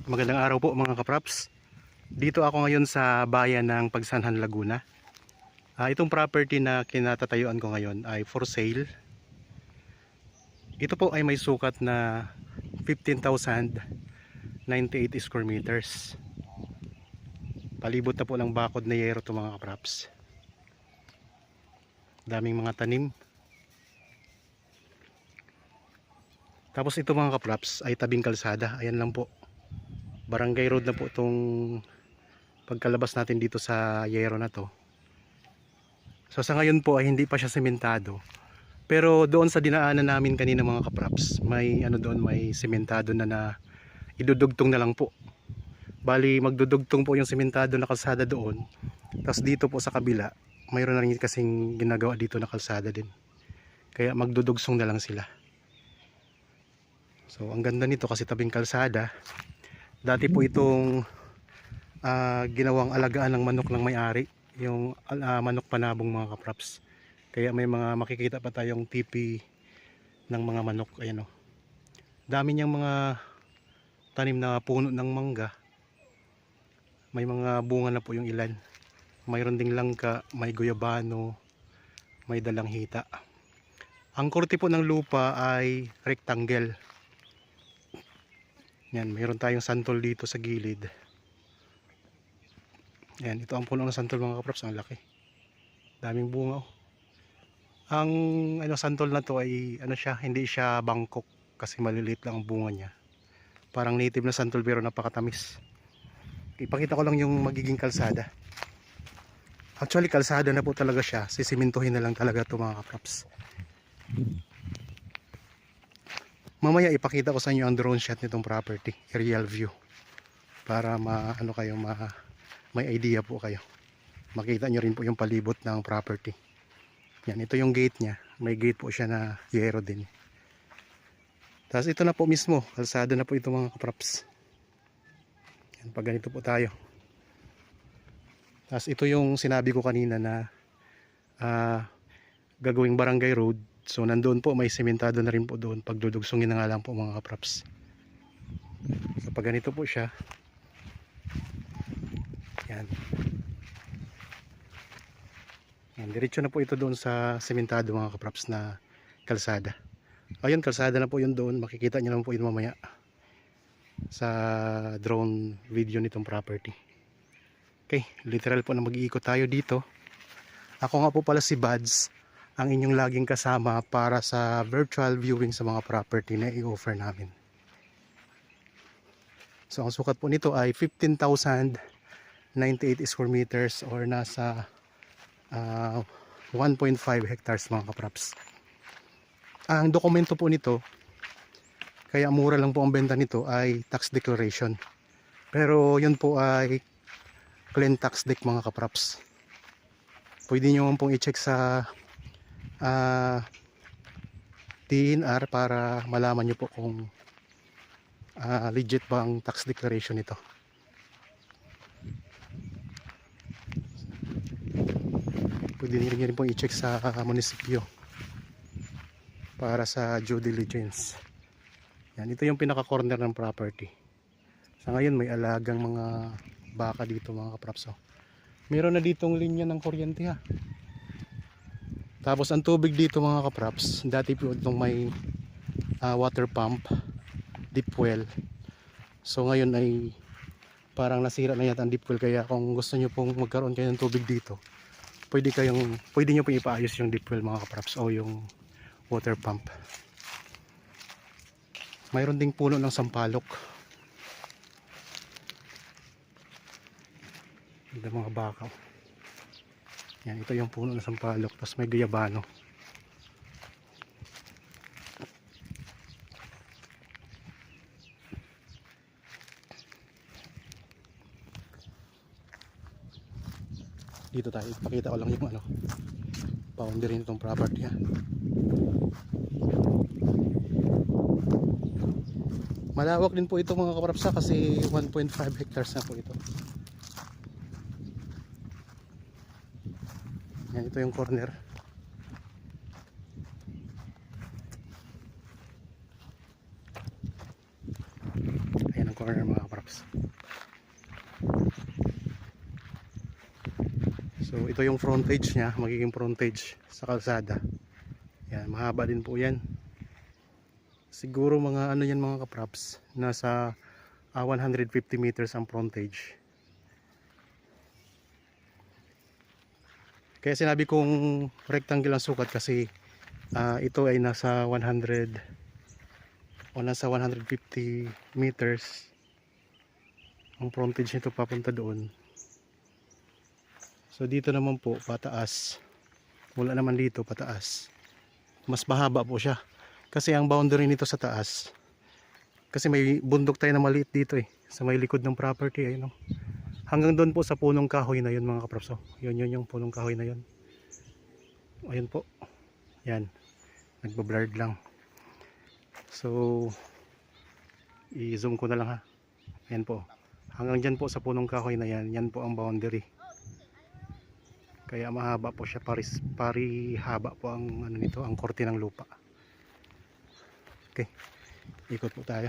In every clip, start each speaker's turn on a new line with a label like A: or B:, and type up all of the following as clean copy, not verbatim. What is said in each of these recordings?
A: Magandang araw po mga kapraps. Dito ako ngayon sa bayan ng Pagsanhan, Laguna. Itong property na kinatatayuan ko ngayon ay for sale. Ito po ay may sukat na 15,098 square meters. Palibot na po ng bakod na yero ito mga kapraps. Daming mga tanim. Tapos ito mga kapraps ay tabing kalsada. Ayan lang po. Barangay road na po itong pagkalabas natin dito sa yero na to. So sa ngayon po ay hindi pa siya sementado. Pero doon sa dinaanan namin kanina mga kapraps, may doon, may sementado na idudugtong na lang po. Bali magdudugtong po yung sementado na kalsada doon. Tapos dito po sa kabila, mayroon na rin kasing ginagawa dito na kalsada din. Kaya magdudugsong na lang sila. So ang ganda nito kasi tabing kalsada. Dati po itong ginawang alagaan ng manok ng may-ari, yung manok panabong mga kapraps. Kaya may mga makikita pa tayong tipi ng mga manok. Ayan o. Dami niyang mga tanim na puno ng mangga. May mga bunga na po yung ilan. Mayroon ding langka, may guyabano, may dalanghita. Ang korte po ng lupa ay rectangle. Yan, mayroon tayong santol dito sa gilid. Yan, ito ang puno ng santol mga kapraps, ang laki. Daming bunga oh. Ang santol na to ay siya, hindi siya Bangkok kasi maliliit lang ang bunga niya. Parang native na santol pero napakatamis. Ipakita ko lang yung magiging kalsada. Actually kalsada na po talaga siya, sisimintuhin na lang talaga ito mga kapraps. Mamaya ipakita ko sa inyo ang drone shot nitong property, aerial view. Para may idea po kayo. Makita nyo rin po yung palibot ng property. Yan, ito yung gate niya. May gate po siya na yero din. Tapos ito na po mismo, kalsada na po ito mga kapraps. Yan, pag ganito po tayo. Tapos ito yung sinabi ko kanina na gagawing barangay road. So nandoon po may sementado na rin po doon. Pagdudugsungin na nga lang po mga kapraps. So pag ganito po siya. Yan. Yan, diretso na po ito doon sa sementado mga kapraps na kalsada. Ayun, kalsada na po yun doon. Makikita nyo naman po yun mamaya sa drone video nitong property. Okay, literal po na mag-iikot tayo dito. Ako nga po pala si Bads, ang inyong laging kasama para sa virtual viewing sa mga property na i-offer namin. So ang sukat po nito ay 15,098 square meters or nasa 1.5 hectares mga kapraps. Ang dokumento po nito, kaya mura lang po ang benta nito, ay tax declaration. Pero yun po ay clean tax deck mga kapraps. Pwede nyo pong i-check sa DNR para malaman nyo po kung legit ba ang tax declaration nito. Pwede nyo rin pong i-check sa munisipyo para sa due diligence. Yan, ito yung pinaka corner ng property. Sa ngayon may alagang mga baka dito mga kapraps. Meron na ditong linya ng kuryente ha. Tapos ang tubig dito mga kapraps, dati po itong may water pump, deep well. So ngayon ay parang nasira na yata ang deep well, kaya kung gusto nyo pong magkaroon kayo ng tubig dito, pwede nyo pong ipaayos yung deep well mga kapraps o yung water pump. Mayroon ding puno ng sampalok. Ito mga baka. Yan, ito yung puno ng sampalok, tapos may guyabano. Dito tayo, ipakita ko lang yung boundary nitong property ha. Malawak din po ito mga kaprapsa kasi 1.5 hectares na po ito. Yan, ito yung corner. Ayan ang corner mga kaprapsa. kapraps. So ito yung frontage niya, magiging frontage sa kalsada. Yan, mahaba din po yan. Siguro mga ano yan mga kapraps, nasa 150 meters ang frontage. Kaya sinabi kong rectangle ang sukat kasi ito ay nasa 100 o nasa 150 meters ang frontage nito papunta doon. So dito naman po pataas, mula naman dito pataas, mas mahaba po siya kasi ang boundary nito sa taas, kasi may bundok tayo na maliit dito sa may likod ng property no? Hanggang doon po sa punong kahoy na yun mga kapraps. Yun yung punong kahoy na yun. Ayun po. Yan. Nagbablurred lang. So i-zoom ko na lang ha. Yan po. Hanggang dyan po sa punong kahoy na yan. Yan po ang boundary. Kaya mahaba po siya. Parihaba po ang ano nito, ang korte ng lupa. Okay. Ikot po tayo.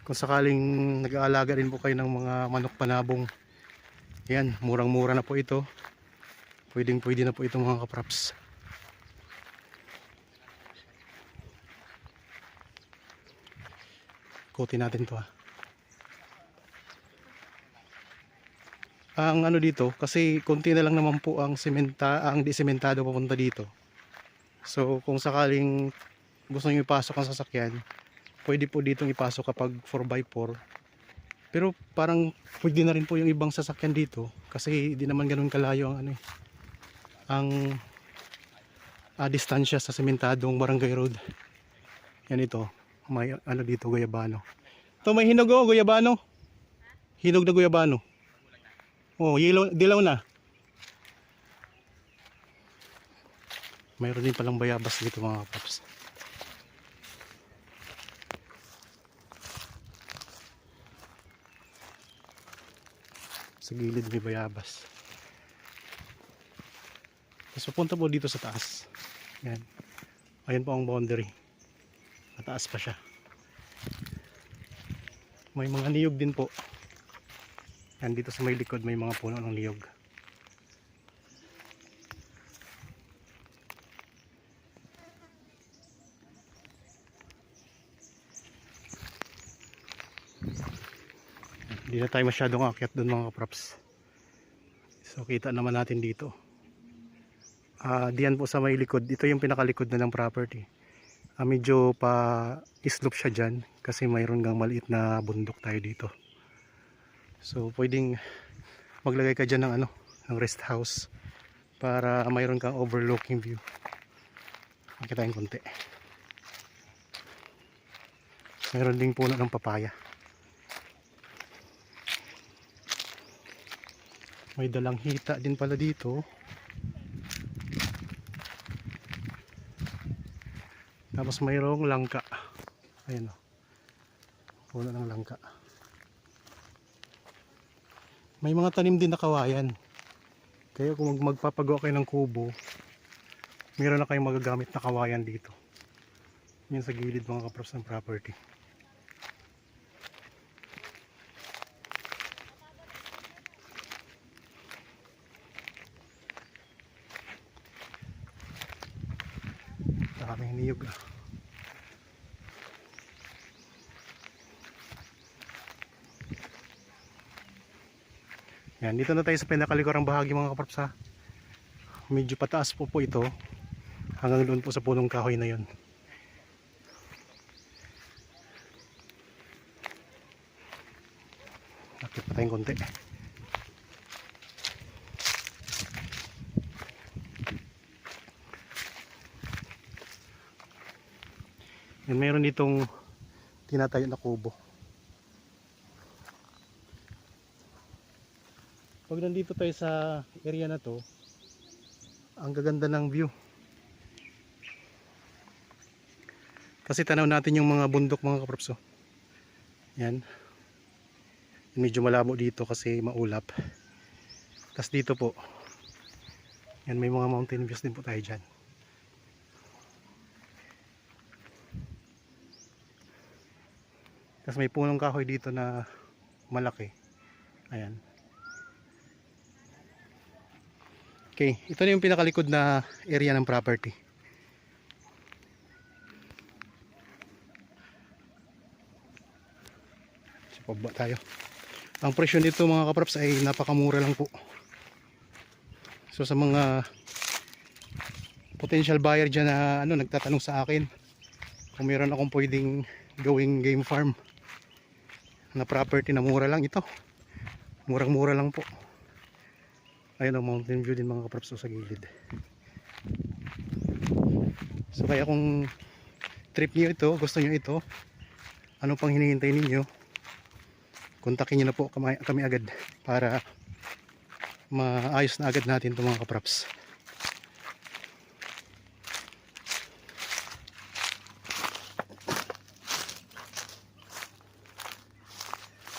A: Kung sakaling nag-aalaga rin po kayo ng mga manok panabong, yan, murang-mura na po ito. Pwedeng-pwede na po ito mga kapraps. Kutin natin to ha. Ang ano dito, kasi konti na lang naman po ang disementado papunta dito. So kung sakaling gusto niyo ipasok ang sasakyan, pwede po ditong ipasok kapag 4x4. Pero parang pwede na rin po yung ibang sasakyan dito kasi di naman ganoon kalayo ang distansya sa sementadong barangay road. Yan ito, may ano dito, guyabano. Ito may hinog guyabano. Hinog na guyabano. Oh, yellow, dilaw na. Mayroon din palang bayabas dito mga kapaps. Sa gilid may bayabas. Tapos papunta po dito sa taas. Yan. Ayan po ang boundary. Mataas pa siya. May mga niyog din po. Yan dito sa may likod may mga puno ng niyog. Hindi na tayo masyadong akyat doon mga kapraps. So kita naman natin dito. Diyan po sa may likod. Ito yung pinakalikod na ng property. Medyo pa slope siya dyan kasi mayroon gang maliit na bundok tayo dito. So pwedeng maglagay ka dyan ng ng rest house para mayroon kang overlooking view. Makita tayong konti. Mayroon ding puno ng papaya. May dalang hita din pala dito. Tapos mayroong langka. Ayan o. Puno ng langka. May mga tanim din na kawayan. Kaya kung magpapagawa kayo ng kubo, meron na kayong magagamit na kawayan dito. Yan sa gilid mga kapraps ng property. Maraming niyog. Yan, dito na tayo sa pinakalikurang bahagi mga kapraps ha. Medyo pataas po ito. Hanggang doon po sa punong kahoy na yon. Akit pa tayong konti. Yan, mayroon ditong tinatayo na kubo. Pag nandito tayo sa area na to, ang gaganda ng view. Kasi tanaw natin yung mga bundok mga kapraps. Yan. Medyo malabo dito kasi maulap. Tapos dito po, yan, may mga mountain views din po tayo dyan. Tapos may punong kahoy dito na malaki. Ayan. Okay, ito na yung pinakalikod na area ng property. So, pababa tayo. Ang presyo nito mga kapraps ay napakamura lang po. So sa mga potential buyer dyan na nagtatanong sa akin kung meron akong pwedeng gawing game farm na property na mura lang, ito murang mura lang po. Ayun ang mountain view din mga kapraps sa gilid. So kaya kung trip niyo ito, gusto niyo ito, ano pang hinihintay ninyo, kontakin niyo na po kami agad para maayos na agad natin itong mga kapraps.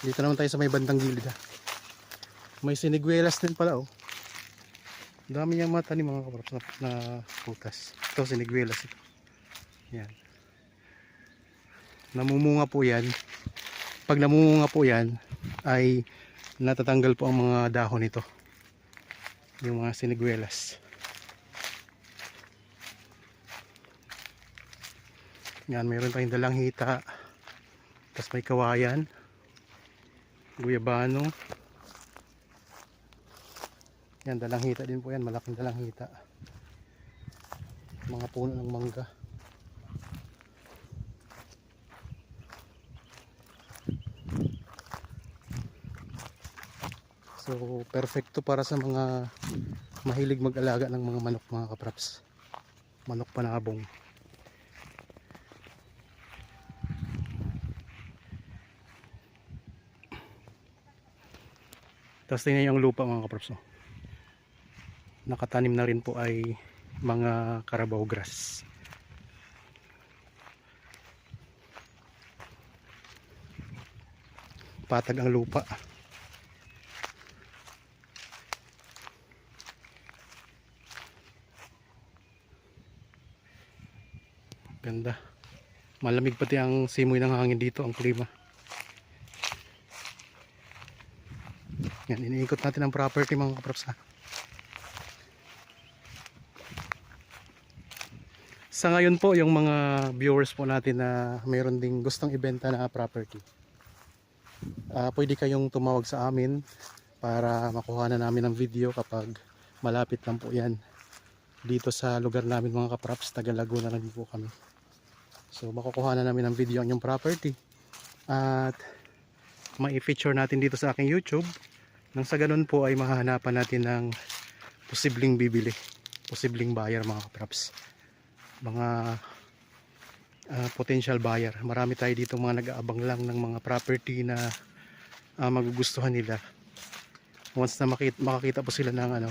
A: Dito naman tayo sa may bandang gilid ha. May siniguelas din pala oh. Dami niyang mata ni mga kapraps na putas. Ito siniguelas ito. Yan. Namumunga po yan. Pag namumunga po yan ay natatanggal po ang mga dahon nito. Yung mga siniguelas. Yan, mayroon tayong dalang hita. Tapos may kawayan. Guyabano. Yan, dalang hita din po yan. Malaking dalang hita. Mga puno ng mangga. So, perfecto para sa mga mahilig mag-alaga ng mga manok mga kapraps. Manok panabong. Tapos tingnan yung lupa mga kapraps. Nakatanim na rin po ay mga carabao grass. Patag ang lupa. Ganda. Malamig pati ang simoy ng hangin dito, ang klima. Yan, iniikot natin ang property mga kapraps ha. Sa ngayon po, yung mga viewers po natin na mayroon ding gustong ibenta na property, pwede kayong tumawag sa amin para makuha na namin ng video kapag malapit lang po yan dito sa lugar namin mga kapraps. Taga Laguna na din po kami. So makukuha na namin ng video ang yung property at mai-feature natin dito sa aking YouTube. Nang sa ganun po ay mahahanapan natin ng posibleng bibili, posibleng buyer mga kapraps, mga potential buyer. Marami tayo dito mga nag-aabang lang ng mga property na magugustuhan nila. Once na makakita po sila ng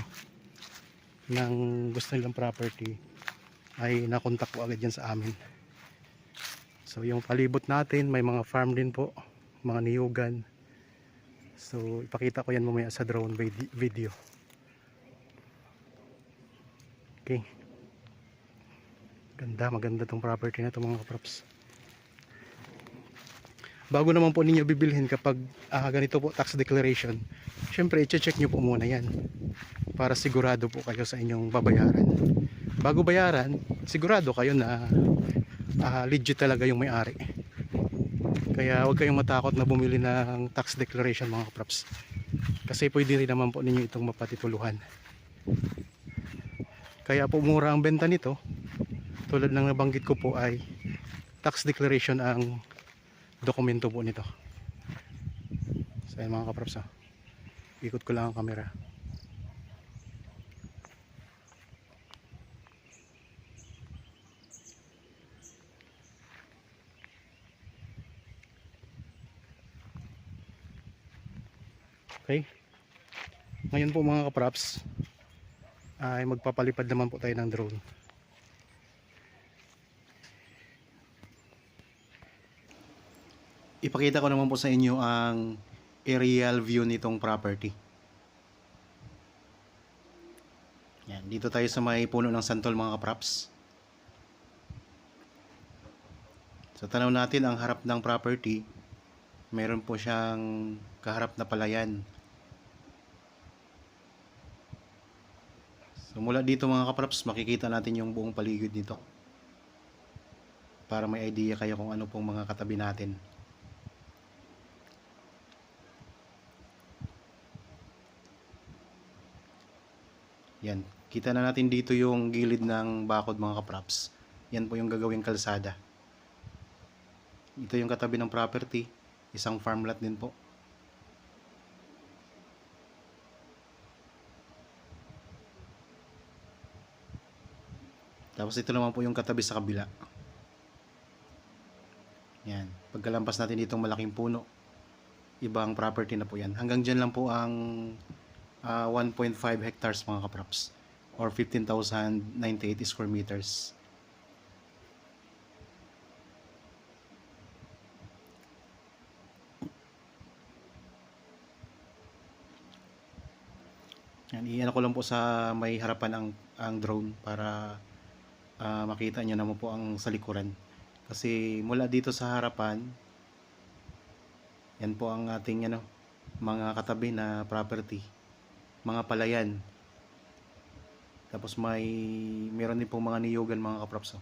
A: ng gusto nilang property ay nakontak po agad yan sa amin. So yung palibot natin may mga farm din po, mga niyugan. So ipakita ko yan mamaya sa drone video. Okay. Maganda tong property na ito mga kapraps. Bago naman po ninyo bibilhin kapag ganito po tax declaration, syempre i-check nyo po muna yan para sigurado po kayo sa inyong babayaran. Bago bayaran, sigurado kayo na legit talaga yung may-ari. Kaya huwag kayong matakot na bumili ng tax declaration mga kapraps, kasi pwede rin naman po ninyo itong mapatituluhan. Kaya po mura ang benta nito. Tulad ng nabanggit ko po ay tax declaration ang dokumento po nito. So ayan mga kapraps, ikot ko lang ang camera. Okay, ngayon po mga kapraps ay magpapalipad naman po tayo ng drone. Ipakita ko naman po sa inyo ang aerial view nitong property. Yan, dito tayo sa may puno ng santol mga kapraps. So tanaw natin ang harap ng property Meron po siyang kaharap na palayan. So mula dito mga kapraps, makikita natin yung buong paligid dito. Para may idea kayo kung ano pong mga katabi natin. Yan, kita na natin dito yung gilid ng bakod mga kapraps. Yan po yung gagawing kalsada. Ito yung katabi ng property, isang farm lot din po. Tapos ito naman po yung katabi sa kabila. Yan, pagkalampas natin ditong malaking puno, ibang property na po yan. Hanggang dyan lang po ang 1.5 hectares mga kapraps, or 15,098 square meters. Yan, iyan ko lang po sa may harapan ang drone para makita nyo naman po ang sa likuran. Kasi mula dito sa harapan, yan po ang ating mga katabi na property, mga palayan. Tapos meron din pong mga niyugan mga kaprops.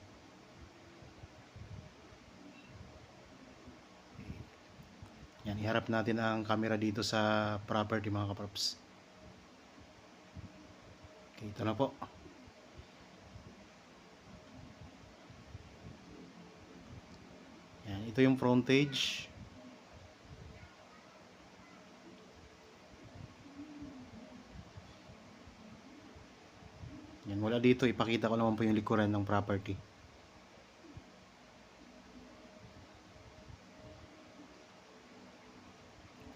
A: Yan, iharap natin ang camera dito sa property mga kaprops. Okay, ito na po. Yan, ito yung frontage. Yan, mula dito ipakita ko naman po yung likuran ng property.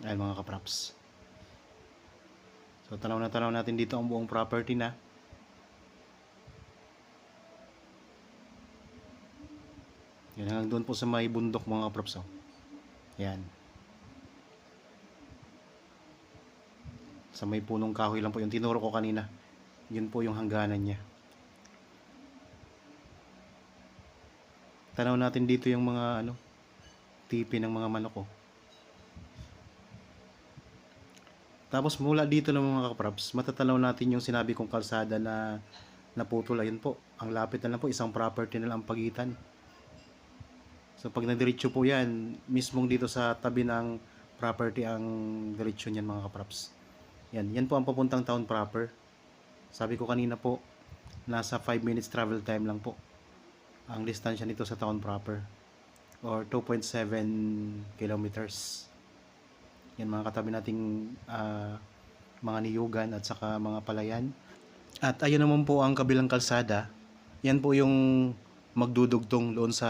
A: Ayan mga kaprops. So tanaw natin dito ang buong property na. Yan, hanggang doon po sa may bundok mga kaprops. Yan. Sa may punong kahoy lang po yung tinuro ko kanina. Yun po yung hangganan niya. Tanaw natin dito yung mga tipi ng mga manok. Tapos mula dito ng mga kapraps, matatanaw natin yung sinabi kong kalsada na naputol. Ayun po, ang lapit na lang po, isang property na lang ang pagitan. So pag nadiretso po yan, mismong dito sa tabi ng property ang diretsyo niyan mga kapraps. Yan po ang papuntang town proper. Sabi ko kanina po, nasa 5 minutes travel time lang po ang distansya nito sa town proper, or 2.7 kilometers. Yan mga katabi nating mga niyugan at saka mga palayan. At ayun naman po ang kabilang kalsada. Yan po yung magdudugtong doon sa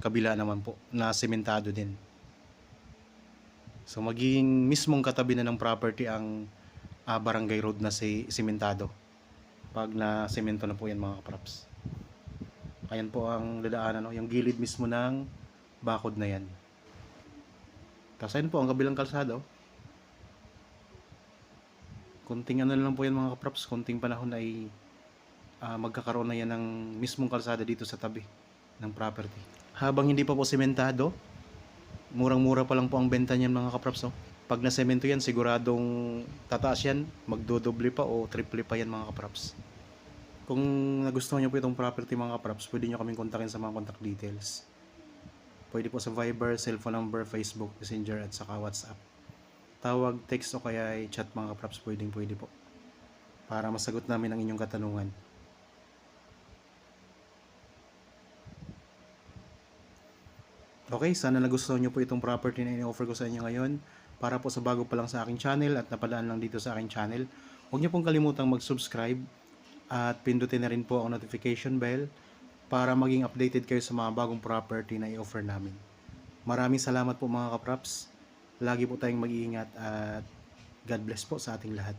A: kabila naman po na sementado din. So magiging mismong katabi na ng property ang barangay road na sementado. Pag na semento na po yan mga kapraps. Ayan po ang dadaanan, yung gilid mismo ng bakod na yan. Tapos ayun po ang kabilang kalsada. Kunting lang po yan mga kapraps, kunting panahon ay magkakaroon na yan ng mismong kalsada dito sa tabi ng property. Habang hindi pa po sementado, murang-mura pa lang po ang benta niyan mga kapraps. Pag na semento yan, siguradong tataas yan, magdodoble pa o triple pa yan mga kapraps. Kung nagustuhan nyo po itong property mga kapraps, pwede nyo kaming kontakin sa mga contact details. Pwede po sa Viber, cellphone number, Facebook, Messenger at saka WhatsApp. Tawag, text o kaya chat mga kapraps, pwede po. Para masagot namin ang inyong katanungan. Okay, sana nagustuhan nyo po itong property na in-offer ko sa inyo ngayon. Para po sa bago pa lang sa aking channel at napadaan lang dito sa aking channel, huwag nyo pong kalimutang mag-subscribe at pindutin na rin po ang notification bell para maging updated kayo sa mga bagong property na i-offer namin. Maraming salamat po mga kapraps. Lagi po tayong mag-iingat at God bless po sa ating lahat.